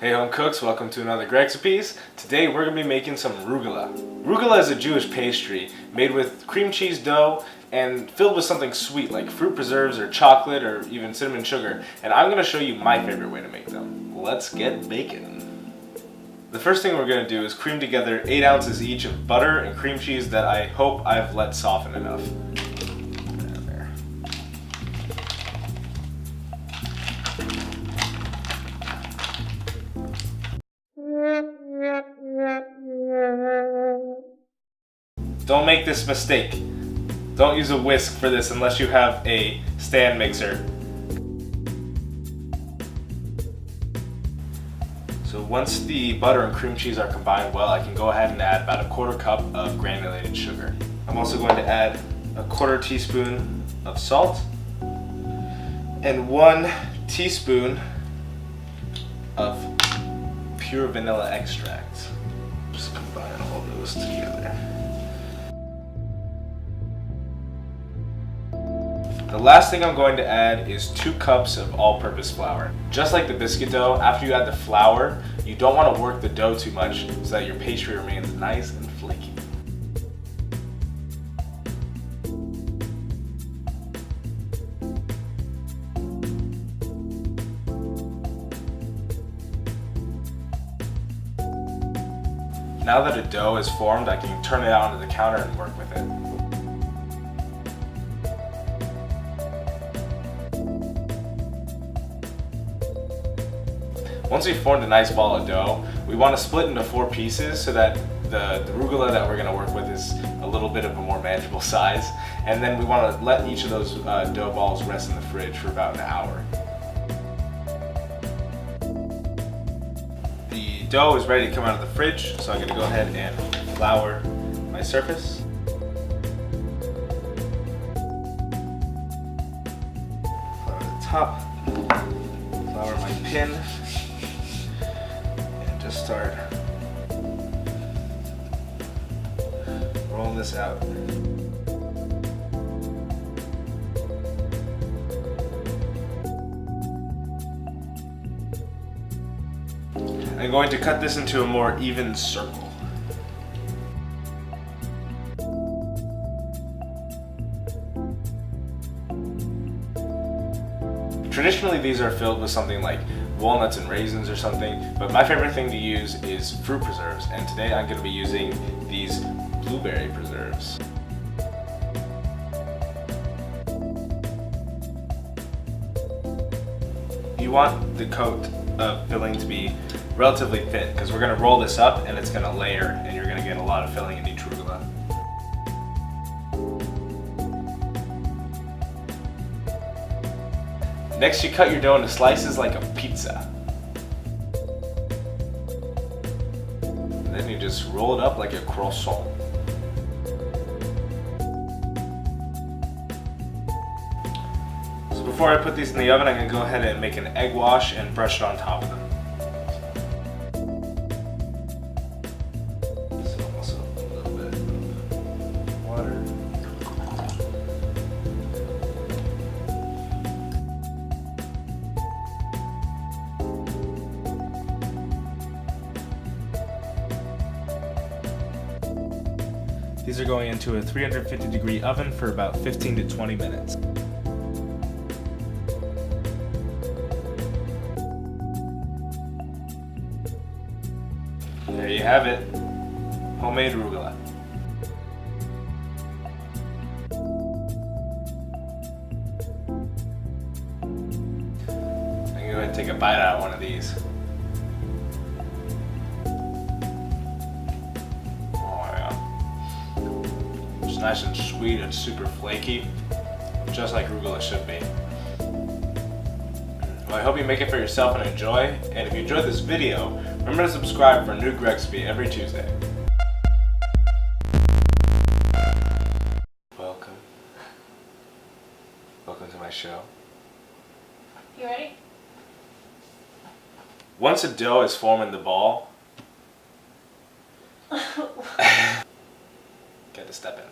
Hey home cooks, welcome to another Gregcipes. Today we're going to be making some rugelach. Rugelach is a Jewish pastry made with cream cheese dough and filled with something sweet like fruit preserves or chocolate or even cinnamon sugar. And I'm going to show you my favorite way to make them. Let's get baking. The first thing we're going to do is cream together 8 ounces each of butter and cream cheese that I hope I've let soften enough. Don't make this mistake. Don't use a whisk for this unless you have a stand mixer. So once the butter and cream cheese are combined well, I can go ahead and add about a 1/4 cup of granulated sugar. I'm also going to add a 1/4 teaspoon of salt and 1 teaspoon of pure vanilla extract. Just combine all those together. The last thing I'm going to add is 2 cups of all-purpose flour. Just like the biscuit dough, after you add the flour, you don't want to work the dough too much so that your pastry remains nice and flaky. Now that a dough is formed, I can turn it out onto the counter and work with it. Once we've formed a nice ball of dough, we want to split into 4 pieces so that the rugelach that we're going to work with is a little bit of a more manageable size. And then we want to let each of those dough balls rest in the fridge for about an hour. The dough is ready to come out of the fridge, so I'm going to go ahead and flour my surface. Flour the top, flour my pin. Just start rolling this out. I'm going to cut this into a more even circle. Traditionally, these are filled with something like walnuts and raisins or something, but my favorite thing to use is fruit preserves, and today I'm going to be using these blueberry preserves. You want the coat of filling to be relatively thin because we're going to roll this up and it's going to layer and you're going to get a lot of filling in each rugelach. Next, you cut your dough into slices like a pizza. And then you just roll it up like a croissant. So before I put these in the oven, I'm going to go ahead and make an egg wash and brush it on top of them. So also a little bit of water. These are going into a 350-degree oven for about 15 to 20 minutes. There you have it, homemade rugelach. I'm going to go ahead and take a bite out of one of these. It's nice and sweet and super flaky, just like rugelach should be. Well, I hope you make it for yourself and enjoy, and if you enjoyed this video, remember to subscribe for a new Gregcipes every Tuesday. Welcome. Welcome to my show. You ready? Once a dough is formed in the ball, get to step in.